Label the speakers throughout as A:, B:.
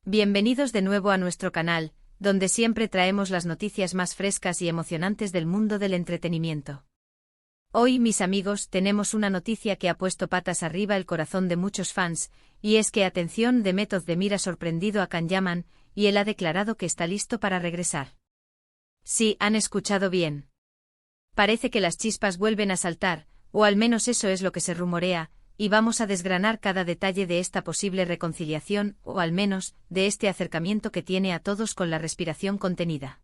A: Bienvenidos de nuevo a nuestro canal, donde siempre traemos las noticias más frescas y emocionantes del mundo del entretenimiento. Hoy, mis amigos, tenemos una noticia que ha puesto patas arriba el corazón de muchos fans, y es que atención, Demet Özdemir ha sorprendido a Can Yaman, y él ha declarado que está listo para regresar. Sí, han escuchado bien. Parece que las chispas vuelven a saltar, o al menos eso es lo que se rumorea, y vamos a desgranar cada detalle de esta posible reconciliación, o al menos, de este acercamiento que tiene a todos con la respiración contenida.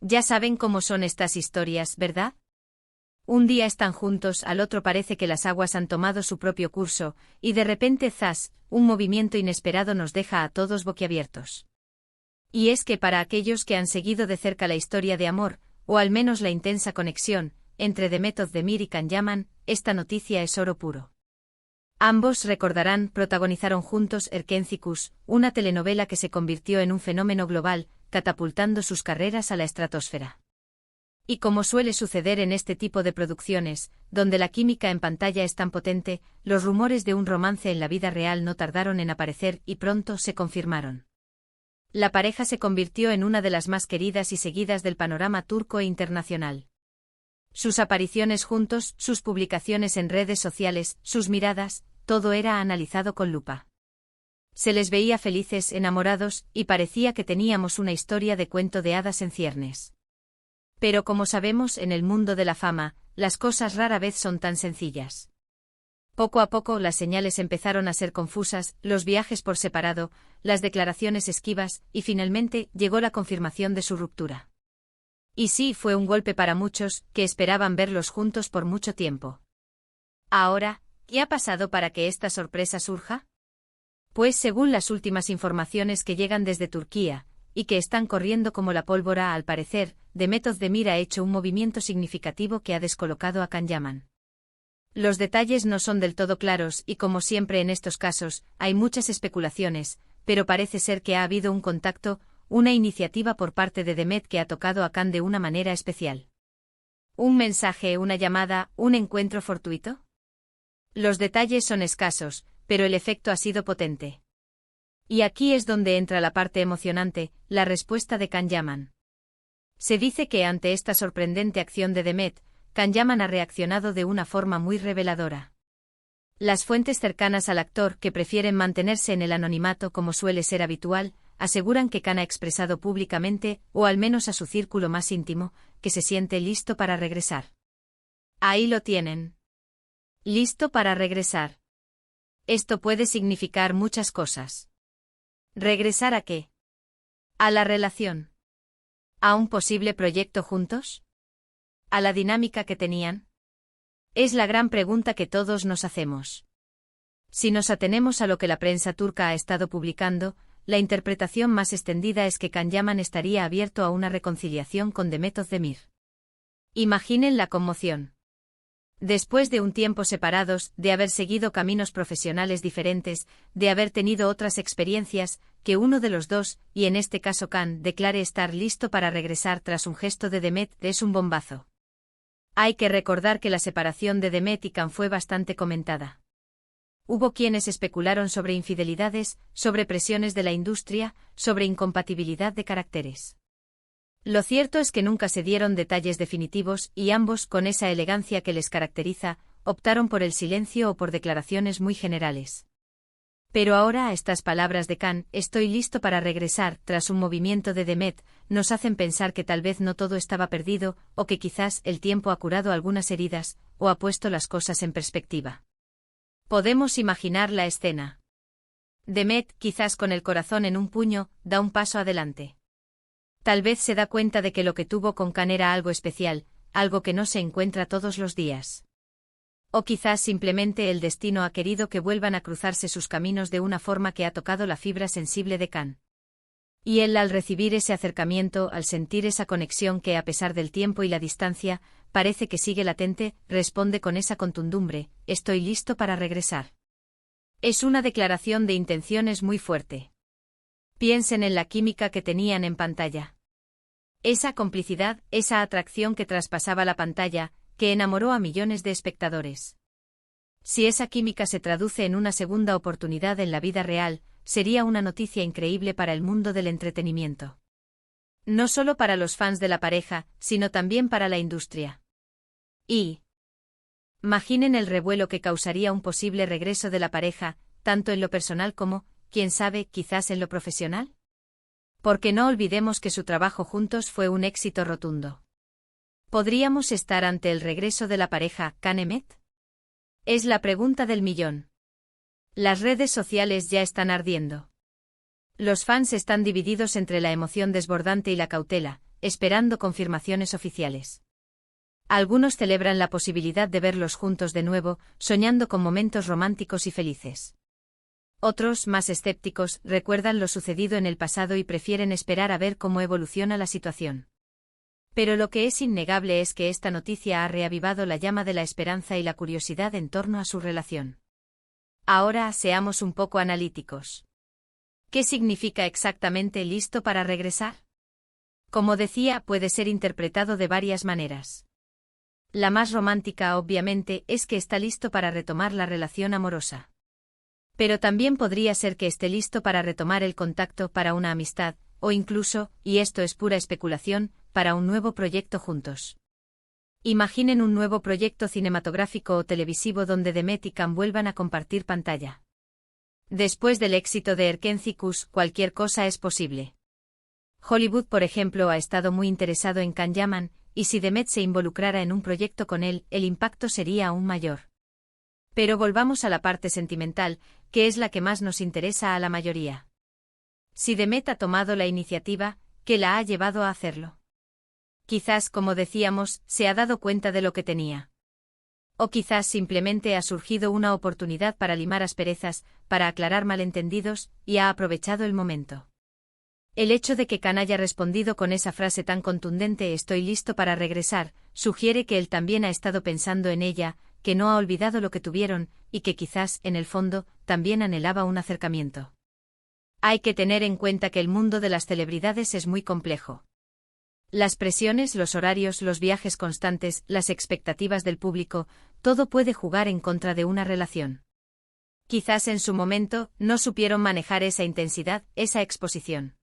A: Ya saben cómo son estas historias, ¿verdad? Un día están juntos, al otro parece que las aguas han tomado su propio curso, y de repente, ¡zas!, un movimiento inesperado nos deja a todos boquiabiertos. Y es que para aquellos que han seguido de cerca la historia de amor, o al menos la intensa conexión, entre Demet Özdemir y Can Yaman, esta noticia es oro puro. Ambos, recordarán, protagonizaron juntos Erkenci-Kuş, una telenovela que se convirtió en un fenómeno global, catapultando sus carreras a la estratosfera. Y como suele suceder en este tipo de producciones, donde la química en pantalla es tan potente, los rumores de un romance en la vida real no tardaron en aparecer y pronto se confirmaron. La pareja se convirtió en una de las más queridas y seguidas del panorama turco e internacional. Sus apariciones juntos, sus publicaciones en redes sociales, sus miradas, todo era analizado con lupa. Se les veía felices, enamorados, y parecía que teníamos una historia de cuento de hadas en ciernes. Pero como sabemos, en el mundo de la fama, las cosas rara vez son tan sencillas. Poco a poco las señales empezaron a ser confusas, los viajes por separado, las declaraciones esquivas, y finalmente llegó la confirmación de su ruptura. Y sí, fue un golpe para muchos, que esperaban verlos juntos por mucho tiempo. Ahora, ¿qué ha pasado para que esta sorpresa surja? Pues según las últimas informaciones que llegan desde Turquía, y que están corriendo como la pólvora, al parecer, Demet Özdemir ha hecho un movimiento significativo que ha descolocado a Can Yaman. Los detalles no son del todo claros y, como siempre en estos casos, hay muchas especulaciones, pero parece ser que ha habido un contacto, una iniciativa por parte de Demet que ha tocado a Can de una manera especial. ¿Un mensaje, una llamada, un encuentro fortuito? Los detalles son escasos, pero el efecto ha sido potente. Y aquí es donde entra la parte emocionante, la respuesta de Can Yaman. Se dice que ante esta sorprendente acción de Demet, Can Yaman ha reaccionado de una forma muy reveladora. Las fuentes cercanas al actor, que prefieren mantenerse en el anonimato como suele ser habitual, aseguran que Can ha expresado públicamente, o al menos a su círculo más íntimo, que se siente listo para regresar. Ahí lo tienen. Listo para regresar. Esto puede significar muchas cosas. ¿Regresar a qué? ¿A la relación? ¿A un posible proyecto juntos? ¿A la dinámica que tenían? Es la gran pregunta que todos nos hacemos. Si nos atenemos a lo que la prensa turca ha estado publicando, la interpretación más extendida es que Can Yaman estaría abierto a una reconciliación con Demet Özdemir. Imaginen la conmoción. Después de un tiempo separados, de haber seguido caminos profesionales diferentes, de haber tenido otras experiencias, que uno de los dos, y en este caso Can, declare estar listo para regresar tras un gesto de Demet, es un bombazo. Hay que recordar que la separación de Demet y Can fue bastante comentada. Hubo quienes especularon sobre infidelidades, sobre presiones de la industria, sobre incompatibilidad de caracteres. Lo cierto es que nunca se dieron detalles definitivos y ambos, con esa elegancia que les caracteriza, optaron por el silencio o por declaraciones muy generales. Pero ahora estas palabras de Can, estoy listo para regresar, tras un movimiento de Demet, nos hacen pensar que tal vez no todo estaba perdido, o que quizás el tiempo ha curado algunas heridas, o ha puesto las cosas en perspectiva. Podemos imaginar la escena. Demet, quizás con el corazón en un puño, da un paso adelante. Tal vez se da cuenta de que lo que tuvo con Can era algo especial, algo que no se encuentra todos los días. O quizás simplemente el destino ha querido que vuelvan a cruzarse sus caminos de una forma que ha tocado la fibra sensible de Can. Y él, al recibir ese acercamiento, al sentir esa conexión que, a pesar del tiempo y la distancia, parece que sigue latente, responde con esa contundumbre: estoy listo para regresar. Es una declaración de intenciones muy fuerte. Piensen en la química que tenían en pantalla. Esa complicidad, esa atracción que traspasaba la pantalla, que enamoró a millones de espectadores. Si esa química se traduce en una segunda oportunidad en la vida real, sería una noticia increíble para el mundo del entretenimiento. No solo para los fans de la pareja, sino también para la industria. Y imaginen el revuelo que causaría un posible regreso de la pareja, tanto en lo personal como, quién sabe, quizás en lo profesional. Porque no olvidemos que su trabajo juntos fue un éxito rotundo. ¿Podríamos estar ante el regreso de la pareja Khan-Mehmet? Es la pregunta del millón. Las redes sociales ya están ardiendo. Los fans están divididos entre la emoción desbordante y la cautela, esperando confirmaciones oficiales. Algunos celebran la posibilidad de verlos juntos de nuevo, soñando con momentos románticos y felices. Otros, más escépticos, recuerdan lo sucedido en el pasado y prefieren esperar a ver cómo evoluciona la situación. Pero lo que es innegable es que esta noticia ha reavivado la llama de la esperanza y la curiosidad en torno a su relación. Ahora seamos un poco analíticos. ¿Qué significa exactamente listo para regresar? Como decía, puede ser interpretado de varias maneras. La más romántica, obviamente, es que está listo para retomar la relación amorosa. Pero también podría ser que esté listo para retomar el contacto para una amistad, o incluso, y esto es pura especulación, para un nuevo proyecto juntos. Imaginen un nuevo proyecto cinematográfico o televisivo donde Demet y Can vuelvan a compartir pantalla. Después del éxito de Erkencikus, cualquier cosa es posible. Hollywood, por ejemplo, ha estado muy interesado en Can Yaman, y si Demet se involucrara en un proyecto con él, el impacto sería aún mayor. Pero volvamos a la parte sentimental, que es la que más nos interesa a la mayoría. Si Demet ha tomado la iniciativa, ¿qué la ha llevado a hacerlo? Quizás, como decíamos, se ha dado cuenta de lo que tenía. O quizás simplemente ha surgido una oportunidad para limar asperezas, para aclarar malentendidos, y ha aprovechado el momento. El hecho de que Can haya respondido con esa frase tan contundente «estoy listo para regresar», sugiere que él también ha estado pensando en ella, que no ha olvidado lo que tuvieron, y que quizás, en el fondo, también anhelaba un acercamiento. Hay que tener en cuenta que el mundo de las celebridades es muy complejo. Las presiones, los horarios, los viajes constantes, las expectativas del público, todo puede jugar en contra de una relación. Quizás en su momento no supieron manejar esa intensidad, esa exposición.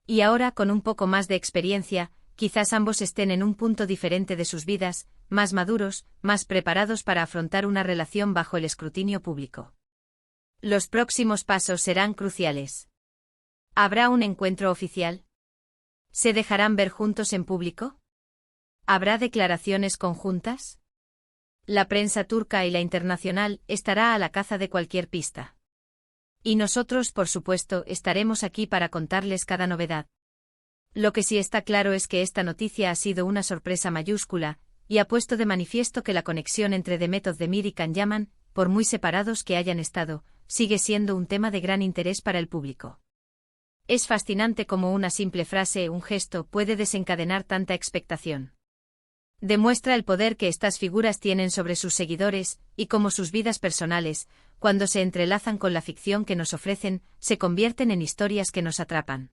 A: Y ahora, con un poco más de experiencia, quizás ambos estén en un punto diferente de sus vidas, más maduros, más preparados para afrontar una relación bajo el escrutinio público. Los próximos pasos serán cruciales. ¿Habrá un encuentro oficial? ¿Se dejarán ver juntos en público? ¿Habrá declaraciones conjuntas? La prensa turca y la internacional estará a la caza de cualquier pista. Y nosotros, por supuesto, estaremos aquí para contarles cada novedad. Lo que sí está claro es que esta noticia ha sido una sorpresa mayúscula, y ha puesto de manifiesto que la conexión entre Demet Özdemir y Can Yaman, por muy separados que hayan estado, sigue siendo un tema de gran interés para el público. Es fascinante cómo una simple frase, un gesto, puede desencadenar tanta expectación. Demuestra el poder que estas figuras tienen sobre sus seguidores, y cómo sus vidas personales, cuando se entrelazan con la ficción que nos ofrecen, se convierten en historias que nos atrapan.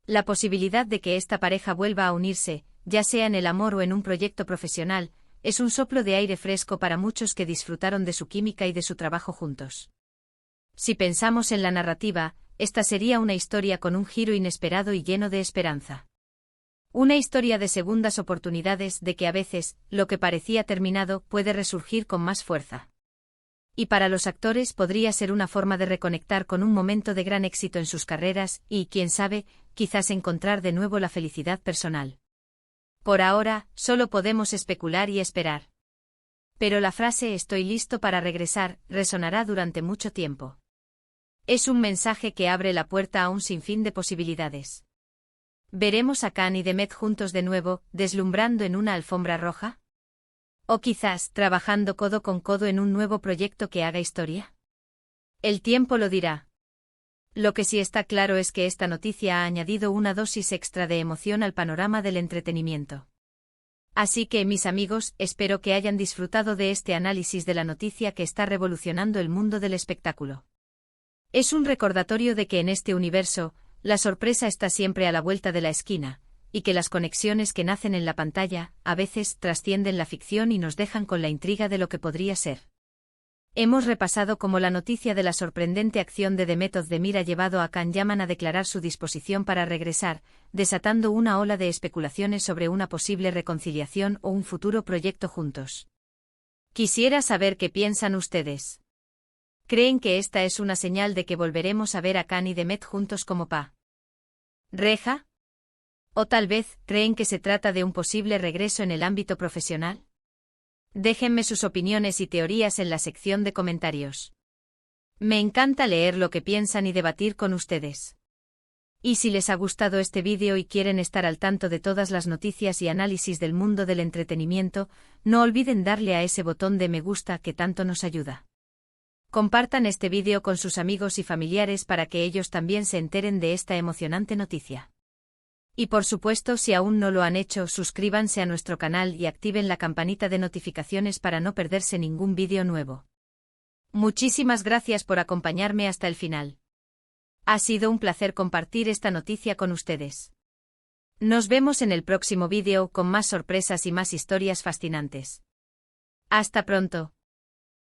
A: La posibilidad de que esta pareja vuelva a unirse, ya sea en el amor o en un proyecto profesional, es un soplo de aire fresco para muchos que disfrutaron de su química y de su trabajo juntos. Si pensamos en la narrativa, esta sería una historia con un giro inesperado y lleno de esperanza. Una historia de segundas oportunidades, de que a veces, lo que parecía terminado puede resurgir con más fuerza. Y para los actores podría ser una forma de reconectar con un momento de gran éxito en sus carreras y, quién sabe, quizás encontrar de nuevo la felicidad personal. Por ahora, solo podemos especular y esperar. Pero la frase «estoy listo para regresar» resonará durante mucho tiempo. Es un mensaje que abre la puerta a un sinfín de posibilidades. ¿Veremos a Can y Demet juntos de nuevo, deslumbrando en una alfombra roja? ¿O quizás, trabajando codo con codo en un nuevo proyecto que haga historia? El tiempo lo dirá. Lo que sí está claro es que esta noticia ha añadido una dosis extra de emoción al panorama del entretenimiento. Así que, mis amigos, espero que hayan disfrutado de este análisis de la noticia que está revolucionando el mundo del espectáculo. Es un recordatorio de que en este universo, la sorpresa está siempre a la vuelta de la esquina, y que las conexiones que nacen en la pantalla, a veces, trascienden la ficción y nos dejan con la intriga de lo que podría ser. Hemos repasado cómo la noticia de la sorprendente acción de Demet Özdemir ha llevado a Can Yaman a declarar su disposición para regresar, desatando una ola de especulaciones sobre una posible reconciliación o un futuro proyecto juntos. Quisiera saber qué piensan ustedes. ¿Creen que esta es una señal de que volveremos a ver a Can y Demet juntos como pareja? ¿O tal vez creen que se trata de un posible regreso en el ámbito profesional? Déjenme sus opiniones y teorías en la sección de comentarios. Me encanta leer lo que piensan y debatir con ustedes. Y si les ha gustado este vídeo y quieren estar al tanto de todas las noticias y análisis del mundo del entretenimiento, no olviden darle a ese botón de me gusta que tanto nos ayuda. Compartan este vídeo con sus amigos y familiares para que ellos también se enteren de esta emocionante noticia. Y por supuesto, si aún no lo han hecho, suscríbanse a nuestro canal y activen la campanita de notificaciones para no perderse ningún vídeo nuevo. Muchísimas gracias por acompañarme hasta el final. Ha sido un placer compartir esta noticia con ustedes. Nos vemos en el próximo vídeo con más sorpresas y más historias fascinantes. Hasta pronto.